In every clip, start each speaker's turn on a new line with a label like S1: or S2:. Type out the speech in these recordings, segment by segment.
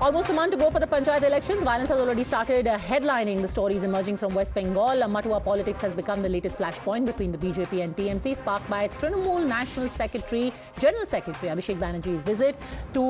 S1: Almost a month to go for the Panchayat elections. Violence has already started headlining the stories emerging from West Bengal. Matua politics has become the latest flashpoint between the BJP and TMC, sparked by Trinamool National Secretary, General Secretary Abhishek Banerjee's visit to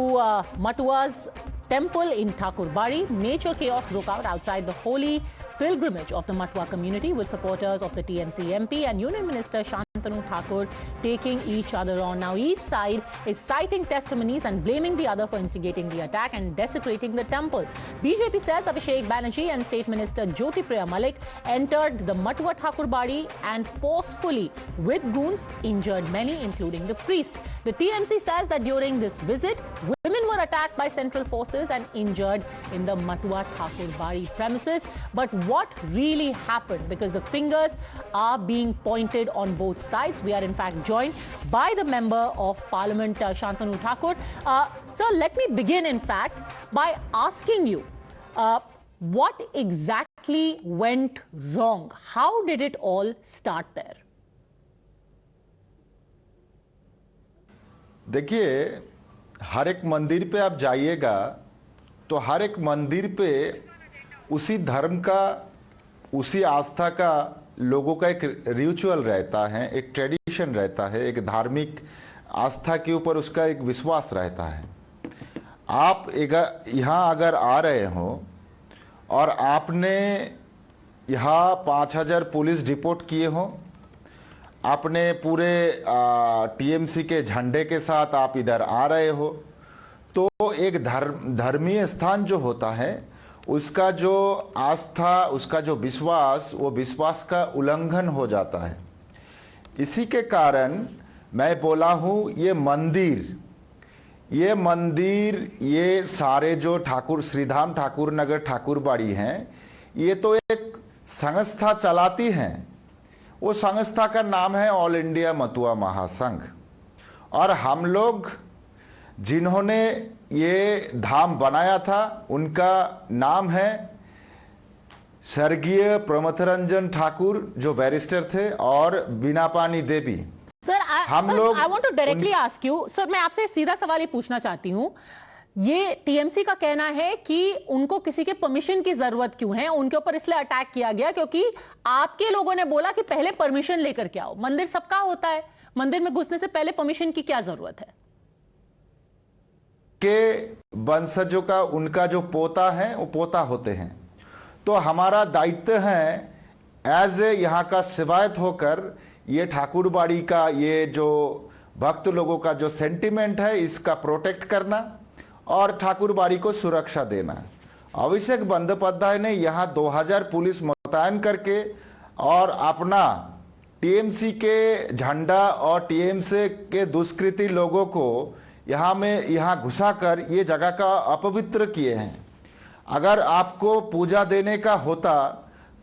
S1: Matua's temple in Thakurbari. Nature chaos broke out outside the holy pilgrimage of the Matua community, with supporters of the TMC MP and Union Minister Shantanu Thakur taking each other on. Now, each side is citing testimonies and blaming the other for instigating the attack and desecrating the temple. BJP says Abhishek Banerjee and State Minister Jyotipriya Malik entered the Matua Thakurbari and forcefully, with goons, injured many, including the priest. The TMC says that during this visit, women were attacked by central forces and injured in the Matua Thakurbari premises. But what really happened? Because the fingers are being pointed on both sides. We are in fact joined by the Member of Parliament, Shantanu Thakur. Sir, let me begin in fact by asking you, what exactly went wrong? How did it all start there?
S2: देखिए, हर एक मंदिर पे आप जाइएगा तो हर एक मंदिर पे उसी धर्म का, उसी आस्था का लोगों का एक रिचुअल रहता है, एक ट्रेडिशन रहता है, एक धार्मिक आस्था के ऊपर उसका एक विश्वास रहता है। आप यहाँ अगर आ रहे हो और आपने यहाँ 5000 पुलिस डिपोट किए हो, आपने पूरे टीएमसी के झंडे के साथ आप इधर आ रहे हो, तो एक धर्मीय स्थान जो होता है उसका जो आस्था, उसका जो विश्वास, वो विश्वास का उल्लंघन हो जाता है। इसी के कारण मैं बोला हूँ ये सारे जो ठाकुर श्रीधाम ठाकुर नगर ठाकुरबाड़ी हैं, ये तो एक संस्था चलाती हैं। वो संस्था का नाम है ऑल इंडिया मतुआ महासंघ, और हम लोग जिन्होंने ये धाम बनाया था उनका नाम है स्वर्गीय प्रमथरंजन ठाकुर, जो बैरिस्टर थे, और Binapani Devi.
S1: Sir, I want to directly ask you, sir मैं आपसे सीधा सवाल ही पूछना चाहती हूं। ये टीएमसी का कहना है कि उनको किसी के परमिशन की जरूरत क्यों है, उनके ऊपर इसलिए अटैक किया गया क्योंकि आपके लोगों ने बोला कि पहले परमिशन लेकर के आओ। मंदिर सबका होता है, मंदिर में घुसने से पहले परमिशन की क्या जरूरत है?
S2: के वंशजों का उनका जो पोता है वो पोता होते हैं, तो हमारा दायित्व है एज ए यहाँ का सेवायत होकर ये ठाकुरबाड़ी का, ये जो भक्त लोगों का जो सेंटिमेंट है, इसका प्रोटेक्ट करना और ठाकुरबाड़ी को सुरक्षा देना। अभिषेक बंदोपाध्याय ने यहाँ 2000 पुलिस मुतैन करके और अपना टीएमसी के झंडा और टीएमसी के दुष्कृति लोगों को यहाँ घुसाकर ये जगह का अपवित्र किए हैं। अगर आपको पूजा देने का होता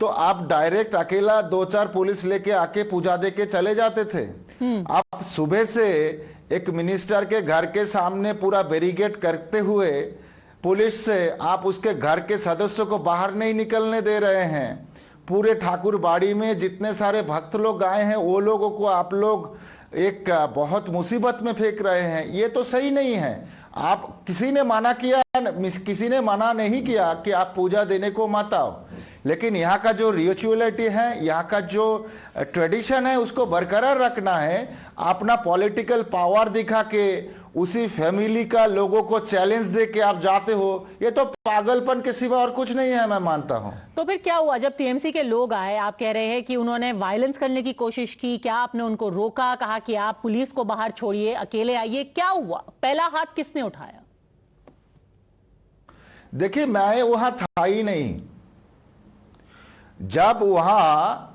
S2: तो आप डायरेक्ट अकेला 2-4 पुलिस लेके आके पूजा दे के चले जाते थे। आप सुबह से एक मिनिस्टर के घर के सामने पूरा बैरिकेड करते हुए पुलिस से आप उसके घर के सदस्यों को बाहर नहीं निकलने दे रहे हैं। पूरे ठाकुरबाड़ी में जितने सारे भक्त लोग आए हैं वो लोगों को आप लोग एक बहुत मुसीबत में फेंक रहे हैं। ये तो सही नहीं है। आप किसी ने मना नहीं किया कि आप पूजा देने को मत आओ, लेकिन यहाँ का जो रिचुअलिटी है, यहाँ का जो ट्रेडिशन है, उसको बरकरार रखना है। अपना पॉलिटिकल पावर दिखा के उसी फैमिली का लोगों को चैलेंज दे के आप जाते हो, ये तो पागलपन के सिवा और कुछ नहीं है, मैं मानता हूं।
S1: तो फिर क्या हुआ जब टीएमसी के लोग आए? आप कह रहे हैं कि उन्होंने वायलेंस करने की कोशिश की, क्या आपने उनको रोका, कहा कि आप पुलिस को बाहर छोड़िए, अकेले आइए? क्या हुआ? पहला हाथ किसने उठाया?
S2: देखिए, मैं वहां था ही नहीं। जब वहां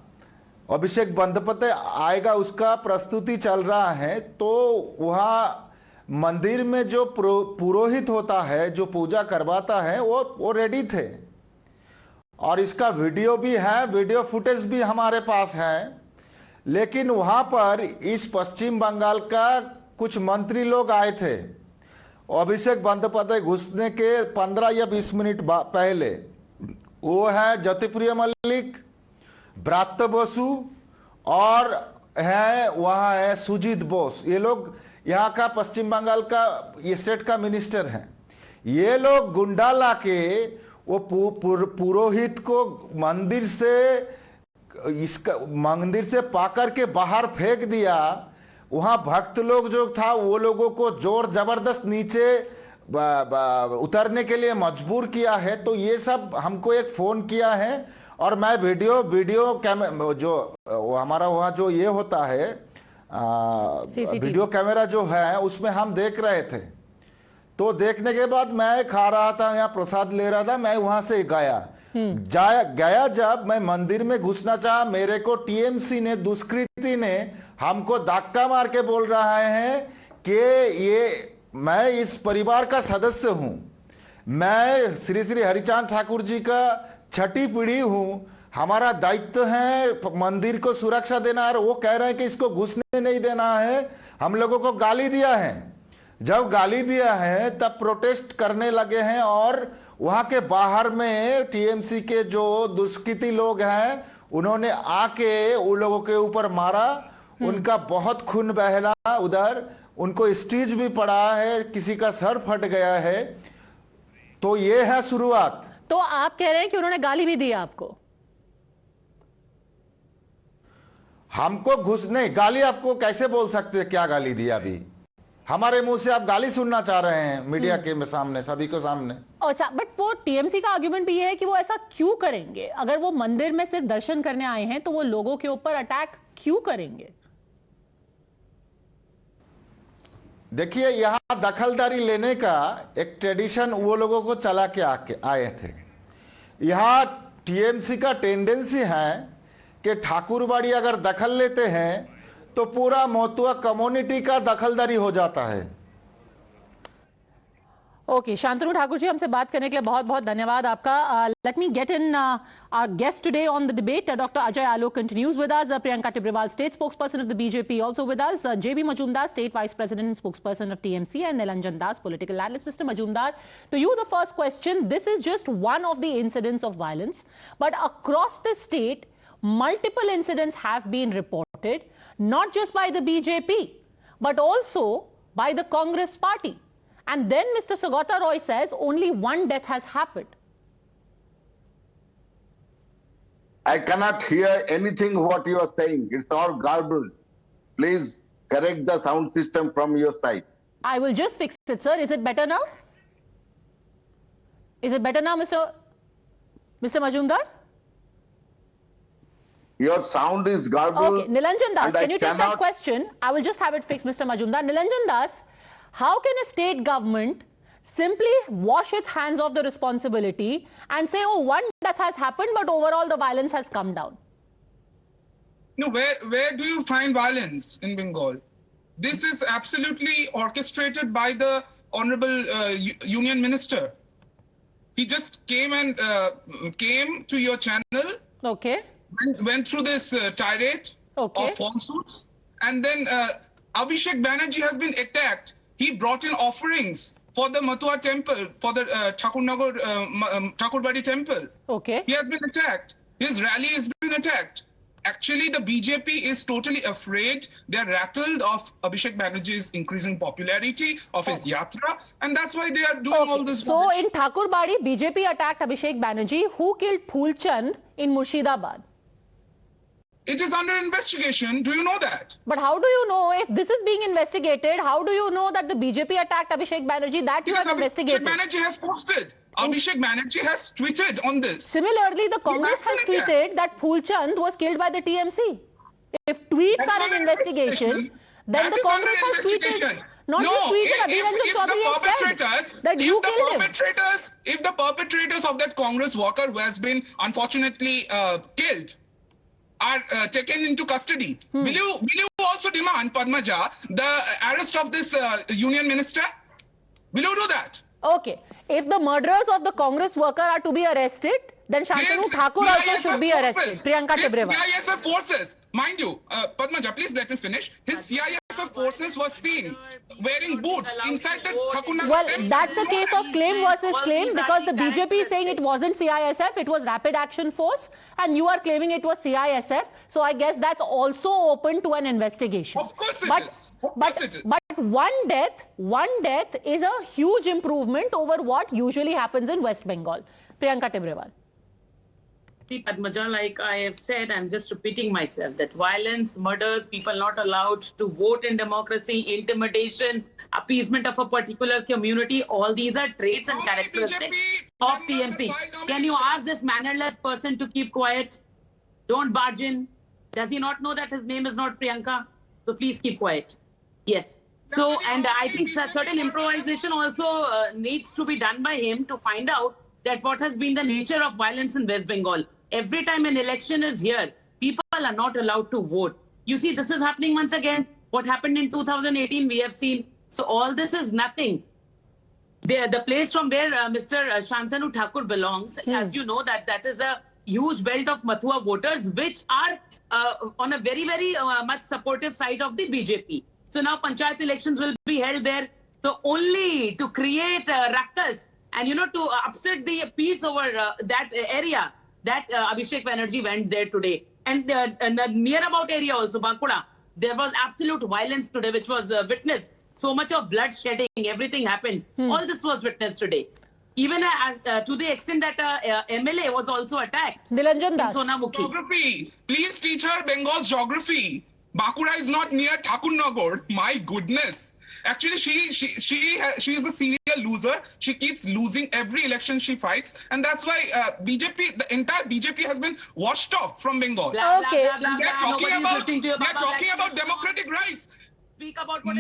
S2: अभिषेक बंदोपाध्याय आएगा, उसका प्रस्तुति चल रहा है, तो वहां मंदिर में जो पुरोहित होता है, जो पूजा करवाता है, वो रेडी थे, और इसका वीडियो भी है, वीडियो फुटेज भी हमारे पास है। लेकिन वहां पर इस पश्चिम बंगाल का कुछ मंत्री लोग आए थे। अभिषेक बंदोपाध्याय घुसने के 15 या 20 मिनट पहले वो है ज्योतिप्रिय मलिक, ब्रात्य बसु, और है वहाँ है सुजीत बोस। ये लोग यहाँ का पश्चिम बंगाल का ये स्टेट का मिनिस्टर हैं। ये लोग गुंडा लाके वो पुरोहित को मंदिर से पाकर के बाहर फेंक दिया। वहां भक्त लोग जो था वो लोगों को जोर जबरदस्त नीचे उतरने के लिए मजबूर किया है। तो ये सब हमको एक फोन किया है और मैं वीडियो जो हमारा वहाँ जो ये होता है वीडियो कैमरा जो है उसमें हम देख रहे थे। तो देखने के बाद मैं खा रहा था, यहाँ प्रसाद ले रहा था, मैं वहां से गया जब मैं मंदिर में घुसना चाहा, मेरे को टीएमसी ने दुष्कृति ने हमको धक्का मार के बोल रहा है कि मैं इस परिवार का सदस्य हूं, मैं श्री श्री हरिचांद ठाकुर जी का छठी पीढ़ी हूं, हमारा दायित्व है मंदिर को सुरक्षा देना। और वो कह रहे हैं कि इसको घुसने नहीं देना है। हम लोगों को गाली दिया है। जब गाली दिया है तब प्रोटेस्ट करने लगे हैं और वहां के बाहर में टीएमसी के जो दुष्कृति लोग हैं उन्होंने आके उन लोगों के ऊपर मारा। उनका बहुत खून बहला, उधर उनको स्टीच भी पड़ा है, किसी का सर फट गया है। तो ये है शुरुआत।
S1: तो आप कह रहे हैं कि उन्होंने गाली भी दी आपको?
S2: हमको घुसने गाली आपको कैसे बोल सकते हैं? क्या गाली दी? अभी हमारे मुंह से आप गाली सुनना चाह रहे हैं मीडिया के सामने, सभी को सामने।
S1: अच्छा, बट वो टीएमसी का आर्गुमेंट भी है कि वो ऐसा क्यों करेंगे? अगर वो मंदिर में सिर्फ दर्शन करने आए हैं तो वो लोगों के ऊपर अटैक क्यों करेंगे?
S2: देखिए, यहां दखलदारी लेने का एक ट्रेडिशन वो लोगों को चला के आए थे। यहां टीएमसी का टेंडेंसी है कि ठाकुरबाड़ी अगर दखल लेते हैं तो पूरा मोतुआ कम्युनिटी का दखलदारी हो जाता है।
S1: ओके, शांतनु ठाकुर जी, हमसे बात करने के लिए बहुत बहुत धन्यवाद आपका। Let me get in our guest today on the debate. Doctor Ajay Alok continues with us, Priyanka Tibrewal, state spokesperson of the BJP, also with us, JB Majumdar, state vice president and spokesperson of TMC, and Nilanjan Das, political analyst. Mr. Majumdar, to you the first question. This is just one of the incidents of violence, but across the state multiple incidents have been reported, not just by the BJP but also by the Congress Party. And then Mr. Sagota Roy says only one death has happened.
S3: I cannot hear anything what you are saying. It's all garbled. Please correct the sound system from your side.
S1: I will just fix it, sir. Is it better now? Is it better now, Mr. Majumdar?
S3: Your sound is garbled.
S1: Okay, Nilanjan Das, can you take that question? I will just have it fixed, Mr. Majumdar. Nilanjan Das, how can a state government simply wash its hands of the responsibility and say, oh, one death has happened, but overall the violence has come down?
S4: No, where do you find violence in Bengal? This is absolutely orchestrated by the Honorable Union Minister. He just came to your channel.
S1: Okay.
S4: Went through this tirade of falsehoods, and then Abhishek Banerjee has been attacked. He brought in offerings for the Matua temple, for the Thakurbadi temple.
S1: Okay.
S4: He has been attacked. His rally has been attacked. Actually, the BJP is totally afraid. They are rattled of Abhishek Banerjee's increasing popularity, of his yatra, and that's why they are doing all this.
S1: So in Thakurbadi, BJP attacked Abhishek Banerjee. Who killed Phulchand in Murshidabad?
S4: It is under investigation. Do you know that?
S1: But how do you know if this is being investigated? How do you know that the BJP attacked Abhishek Banerjee? That you have investigated.
S4: Abhishek Banerjee has posted. Abhishek Banerjee has tweeted on this.
S1: Similarly, the Congress has tweeted that Phulchand was killed by the TMC. If tweets are an investigation, then the Congress has tweeted. Not just tweeted,
S4: if the perpetrators of that Congress worker who has been unfortunately killed are taken into custody, will you also demand, Padmaja, the arrest of this union minister? Will you do that?
S1: Okay. If the murderers of the Congress worker are to be arrested, then Shantanu Thakur also should be arrested. Priyanka Tibrewal.
S4: His CISF forces, mind you, Padmaja, please let me finish. His CISF forces were seen wearing boots inside the Thakur.
S1: Well, that's a case of claim versus claim, because the BJP is saying it wasn't CISF, it was Rapid Action Force, and you are claiming it was CISF. So I guess that's also open to an investigation.
S4: Of course it is.
S1: But that one death is a huge improvement over what usually happens in West Bengal. Priyanka Tibrewal.
S5: See, Padmaja, like I have said, I'm just repeating myself, that violence, murders, people not allowed to vote in democracy, intimidation, appeasement of a particular community, all these are traits and characteristics of TMC. Can you ask this mannerless person to keep quiet? Don't barge in. Does he not know that his name is not Priyanka? So please keep quiet. Yes. So, and I think certain improvisation also needs to be done by him to find out that what has been the nature of violence in West Bengal. Every time an election is here, people are not allowed to vote. You see, this is happening once again. What happened in 2018, we have seen. So all this is nothing. The place from where Mr. Shantanu Thakur belongs, as you know, that is a huge belt of Matua voters, which are on a very, very much supportive side of the BJP. So now Panchayat elections will be held there. So only to create ruckus and, to upset the peace over that area, that Abhishek Banerjee went there today. And the near about area also, Bankura, there was absolute violence today, which was witnessed. So much of blood shedding, everything happened. All this was witnessed today. Even as to the extent that MLA was also attacked.
S1: Nilanjan Das.
S5: Sonamukhi.
S4: Geography. Please teach her Bengal's geography. Bankura is not near Thakurnagar. My goodness. Actually, she is a serial loser. She keeps losing every election she fights, and that's why BJP, the entire BJP, has been washed off from Bengal.
S1: Okay.
S4: They're talking about democratic rights.
S5: Speak about what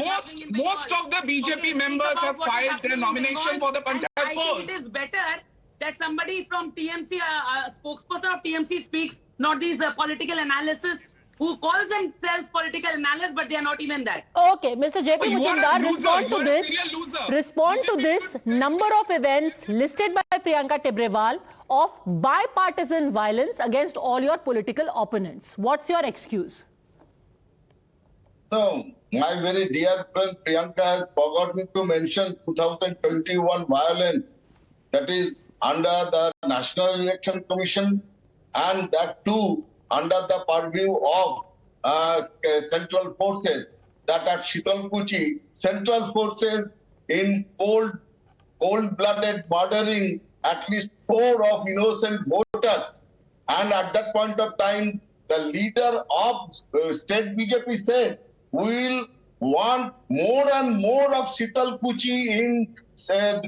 S4: most of the BJP members have filed their nomination for the Panchayat polls.
S5: It is better that somebody from TMC, a spokesperson of TMC, speaks, not these political analysts who call themselves political analysts, but they are not even that.
S1: Okay, Mr. JP Majumdar, respond to this number of events listed by Priyanka Tibrewal of bipartisan violence against all your political opponents. What's your excuse?
S3: So, my very dear friend Priyanka has forgotten to mention 2021 violence, that is under the National Election Commission, and that too under the purview of central forces. That at Shitalkuchi, central forces in cold-blooded murdering at least 4 of innocent voters. And at that point of time, the leader of state BJP said, we will want more and more of Shitalkuchi in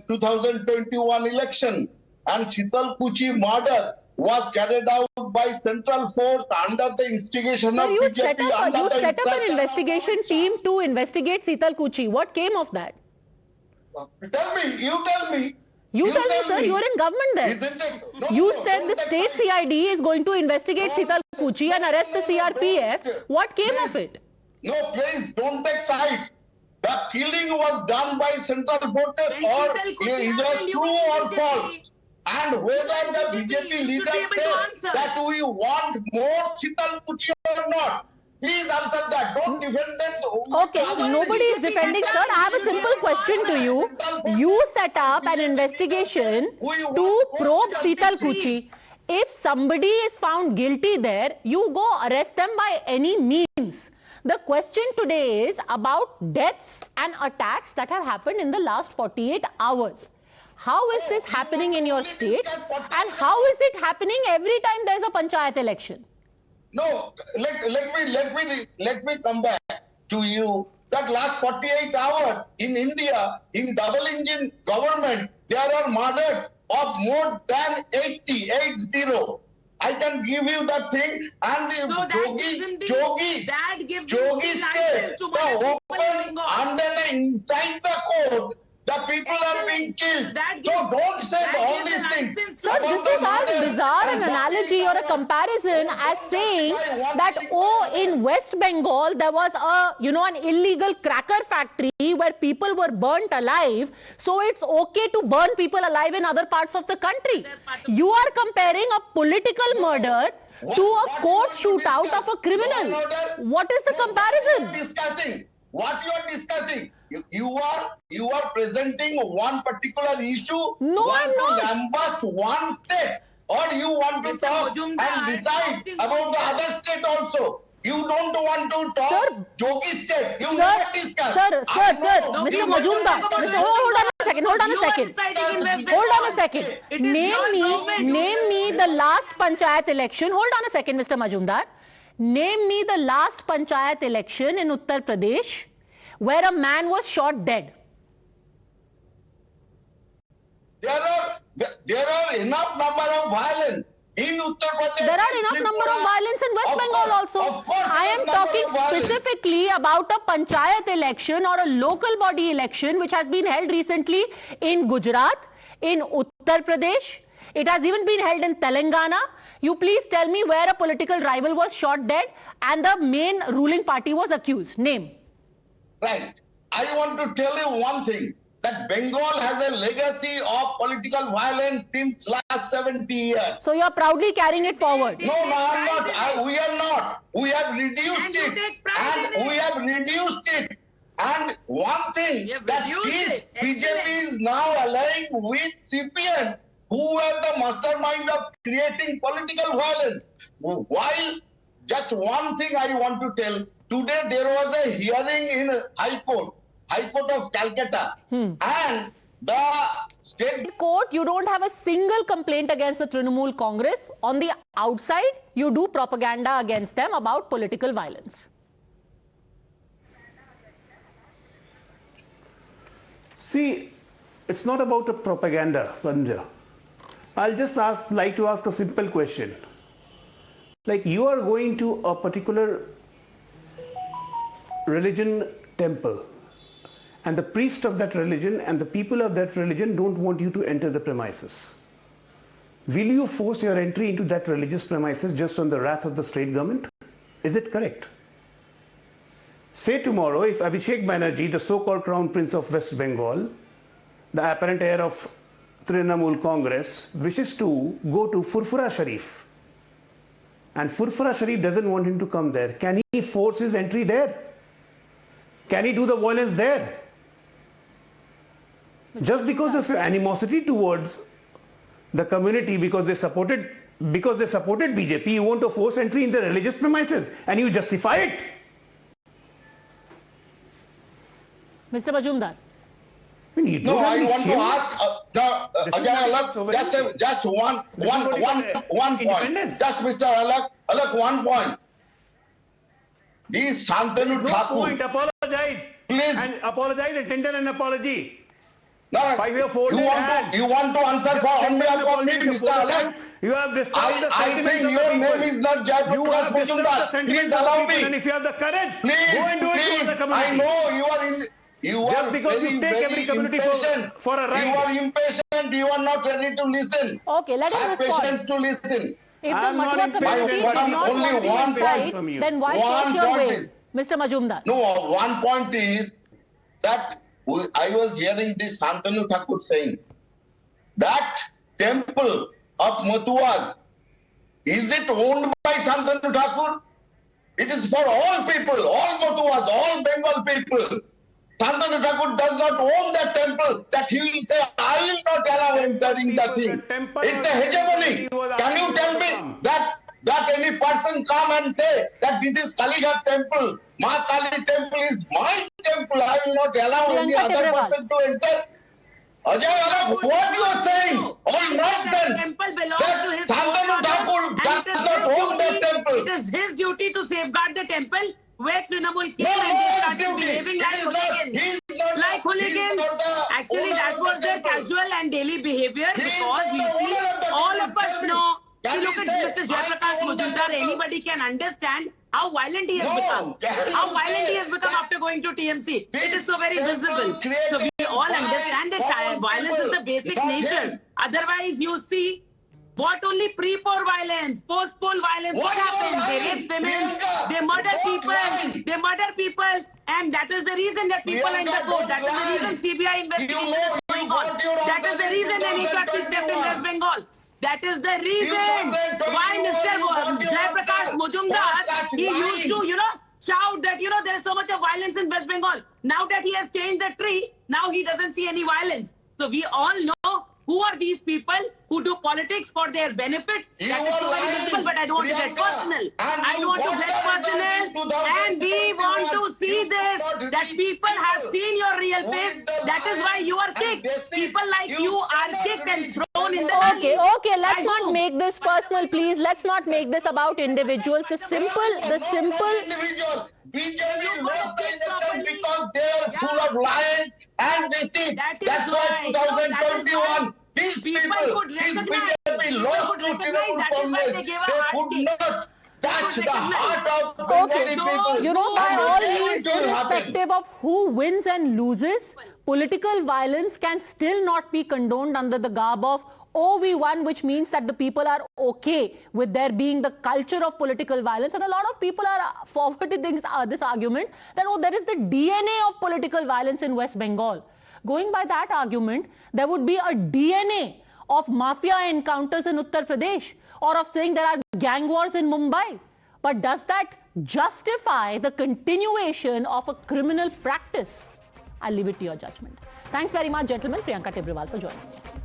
S3: 2021 election. And Shitalkuchi murder was carried out by central force under the instigation of BJP.
S1: You set up an investigation team to investigate Shitalkuchi. What came of that?
S3: Tell me, you tell me.
S1: You tell me, sir, you are in government there.
S3: Isn't it? No,
S1: You said the state CID is going to investigate Shitalkuchi and arrest the CRPF. What came of it?
S3: No, please, don't take sides. The killing was done by central forces, or it was true or false. And whether the BJP leader said that we want more Shitalkuchi or not, please answer that. Don't defend them.
S1: Okay, nobody is defending, sir. I have a simple question to you. You set up an investigation to probe Shitalkuchi. If somebody is found guilty there, you go arrest them by any means. The question today is about deaths and attacks that have happened in the last 48 hours. How is this happening in your state, and how is it happening every time there is a Panchayat election?
S3: No, let me come back to you. That last 48 hours in India, in double engine government, there are murders of more than 80. I can give you the thing, and the Jogi said the open under the inside the code. The people are being killed. So don't say all these things.
S1: Sir, this is as bizarre an analogy or a comparison as saying that, in West Bengal, there was an illegal cracker factory where people were burnt alive. So it's okay to burn people alive in other parts of the country. You are comparing a political murder to a court shootout of a criminal. What is the comparison?
S3: What you are discussing? You are presenting one particular issue.
S1: No, I'm not.
S3: To lambast one state, or you want to talk and decide about the other state also. You don't want to talk
S1: Sir.
S3: Jogi state. You
S1: Sir,
S3: never discuss.
S1: sir,
S3: I
S1: sir,
S3: know.
S1: Mr.
S3: You
S1: Majumdar,
S3: never
S1: Mr.
S3: discuss.
S1: Hold on a second, hold on a
S5: You are
S1: second.
S5: deciding in West
S1: Hold on a
S5: Bengal.
S1: second.
S5: It is your government.
S1: Name me the last Panchayat election. Hold on a second, Mr. Majumdar. Name me the last Panchayat election in Uttar Pradesh where a man was shot dead.
S3: There are enough number of violence in Uttar Pradesh.
S1: There are enough number of violence in West
S3: Of
S1: Bengal
S3: course,
S1: also.
S3: of course
S1: I
S3: there
S1: am
S3: are number
S1: talking
S3: of violence.
S1: specifically about a Panchayat election or a local body election which has been held recently in Gujarat, in Uttar Pradesh. It has even been held in Telangana. You please tell me where a political rival was shot dead and the main ruling party was accused. Name.
S3: Right. I want to tell you one thing, that Bengal has a legacy of political violence since last 70 years.
S1: So you are proudly carrying it forward.
S3: No, I'm not. We are not. We have reduced
S5: And you
S3: it.
S5: take pride in
S3: And we
S5: it.
S3: have reduced it. And one thing,
S5: You have
S3: that
S5: reduced
S3: this
S5: it.
S3: BJP
S5: Excellent.
S3: is now allying with CPN, who were the mastermind of creating political violence. While just one thing I want to tell, today there was a hearing in High Court of Calcutta, and the state
S1: Court, you don't have a single complaint against the Trinamool Congress. On the outside, you do propaganda against them about political violence.
S6: See, it's not about a propaganda, Pandya. I'll just like to ask a simple question. Like, you are going to a particular religion temple, and the priest of that religion and the people of that religion don't want you to enter the premises. Will you force your entry into that religious premises just on the wrath of the state government? Is it correct? Say tomorrow, if Abhishek Banerjee, the so-called Crown Prince of West Bengal, the apparent heir of Trinamool Congress, wishes to go to Furfura Sharif, and Furfura Sharif doesn't want him to come there, can he force his entry there? Can he do the violence there? Just because of your animosity towards the community, because they supported BJP, you want to force entry in the religious premises and you justify it.
S1: Mr. Majumdar.
S6: I mean, you
S3: No,
S6: don't have
S3: I
S6: any
S3: want to
S6: shame.
S3: ask
S6: This is
S3: Ajay
S6: not
S3: Alak,
S6: sovereignty.
S3: just one
S6: This is what you call
S3: point.
S6: independence.
S3: Just Mr. Alak, one point. These Shantanu
S6: No
S3: Thakur.
S6: point. Apologize.
S3: Please.
S6: And apologize and tender an apology.
S3: No,
S6: By way of folded hands.
S3: you want to answer for on behalf of me, Mr. Alak?
S6: You have disturbed the
S3: I
S6: sentiments
S3: think
S6: of
S3: your
S6: the people.
S3: name is not
S6: You
S3: Jayaprakash
S6: have disturbed the
S3: Majumdar.
S6: sentiments
S3: Please
S6: of the
S3: allow
S6: people, and
S3: me.
S6: if you have the courage,
S3: Please,
S6: go and do it towards the community.
S3: I know you
S6: Just
S3: are
S6: because
S3: very,
S6: you take every
S3: very
S6: community
S3: impatient.
S6: for a ride.
S3: You are impatient. You are not ready to listen.
S1: Okay, let him
S3: Have
S1: respond.
S3: patience to listen.
S1: If the
S6: I'm not
S1: Matua
S6: impatient.
S1: community
S3: But
S1: did not
S3: only
S1: want to
S3: one
S1: invite,
S6: point from you.
S1: then why
S3: One
S1: force your
S3: point
S1: way?
S3: is-
S1: Mr. Majumdar.
S3: No, one point is that I was hearing this Shantanu Thakur saying that temple of Matua's, is it owned by Shantanu Thakur? It is for all people, all Matuas, all Bengal people. Shantanu Thakur does not own that temple, that he will say, I will not allow entering the thing. It's a hegemony. Can you tell me that any person come and say that this is Kalighat temple, Ma Kali temple is my temple, I will not allow any
S1: Priyanka
S3: other
S1: Tibrewal.
S3: person to enter? Ajay Alak, what you are saying? All nonsense.
S5: Temple belongs
S3: That
S5: to his
S3: Shantanu
S5: forefathers,
S3: Thakur
S5: and
S3: does
S5: it is
S3: not
S5: his
S3: own that
S5: duty-
S3: temple.
S5: It is his duty to safeguard the temple where Trinamool came
S3: No,
S5: and they
S3: no,
S5: started
S3: duty.
S5: behaving
S3: It
S5: like
S3: is not-
S5: hooligans.
S3: he is not the-
S5: Like
S3: he is
S5: hooligans.
S3: not the
S5: Actually,
S3: owner
S5: that
S3: of
S5: was
S3: the
S5: their
S3: temple.
S5: casual and daily behavior
S3: He is
S5: because
S3: not
S5: we
S3: the
S5: see,
S3: owner of the
S5: all
S3: temple.
S5: of us
S3: Tell me.
S5: know.
S3: Can
S5: See, look
S3: he
S5: at
S3: say,
S5: Mr. Jayaprakash
S3: I own the
S5: Majumdar,
S3: temple?
S5: anybody can understand how violent he has
S3: No,
S5: become.
S3: can
S5: How
S3: you
S5: violent
S3: say
S5: he has become
S3: that
S5: after going to TMC. It
S3: this
S5: is so very
S3: temple
S5: visible.
S3: created
S5: So we all
S3: by
S5: understand that
S3: common
S5: violence is
S3: people,
S5: the basic
S3: not
S5: nature.
S3: him.
S5: Otherwise, you see, what only pre-poll violence, post-poll violence, what
S3: Why you
S5: happens? They
S3: lying?
S5: rape women,
S3: Priyanka,
S5: they murder
S3: don't
S5: people,
S3: lie.
S5: they murder people, and that is the reason that people are in the
S3: Priyanka,
S5: court.
S3: don't
S5: That is the
S3: lie.
S5: reason CBI investigation
S3: You know
S5: is going
S3: you
S5: on.
S3: got your
S5: That is
S3: answer
S5: the
S3: in
S5: reason NHRP stepped in
S3: 2021.
S5: West Bengal. That is the reason
S3: 2021,
S5: why Mr.
S3: you got your
S5: Jayaprakash
S3: answer.
S5: Majumdar,
S3: That's
S5: he
S3: lying.
S5: used to, shout that, there is so much of violence in West Bengal. Now that he has changed the tree, now he doesn't see any violence. So we all know who are these people who do politics for their benefit.
S3: You
S5: That is so
S3: are
S5: very
S3: lying,
S5: visible, but I don't want to get
S3: Priyanka.
S5: personal.
S3: And
S5: I
S3: you
S5: don't want to
S3: got
S5: get
S3: that
S5: personal.
S3: result in
S5: And we want to
S3: 2021.
S5: see
S3: You
S5: this,
S3: could not
S5: that
S3: reach
S5: people have
S3: people
S5: seen your real
S3: who
S5: face.
S3: did the
S5: That is why you are
S3: lying
S5: kicked.
S3: and they said
S5: People like
S3: you
S5: you are
S3: cannot
S5: kicked and
S3: reach
S5: thrown in the
S3: people.
S1: Okay,
S5: gully.
S1: okay, let's
S5: By
S1: not
S5: whom?
S1: make this personal, please. Let's not make this about individuals. The simple,
S3: Not individual. BJP
S5: You
S3: lost the
S5: couldn't think
S3: election
S5: properly.
S3: because they are
S5: Yeah.
S3: full of lies and deceit.
S5: That is
S3: That's why
S5: why, that is why
S3: 2021, these
S5: people
S3: people,
S5: could
S3: these
S5: recognize,
S3: BJP
S5: people
S3: lost
S5: could
S3: to
S5: recognize,
S3: Trinamool
S5: that is why
S3: Congress.
S5: they gave a
S3: They
S5: hard
S3: could
S5: kick.
S3: not touch
S5: could
S3: the heart of
S1: Okay.
S3: Bengali people.
S1: You know, by
S3: And
S1: all
S3: then
S1: means,
S3: it will happen.
S1: irrespective of who wins and loses, political violence can still not be condoned under the garb of we won, which means that the people are okay with there being the culture of political violence. And a lot of people are forwarding this argument that, there is the DNA of political violence in West Bengal. Going by that argument, there would be a DNA of mafia encounters in Uttar Pradesh, or of saying there are gang wars in Mumbai. But does that justify the continuation of a criminal practice? I'll leave it to your judgment. Thanks very much, gentlemen. Priyanka Tibrewal for joining me.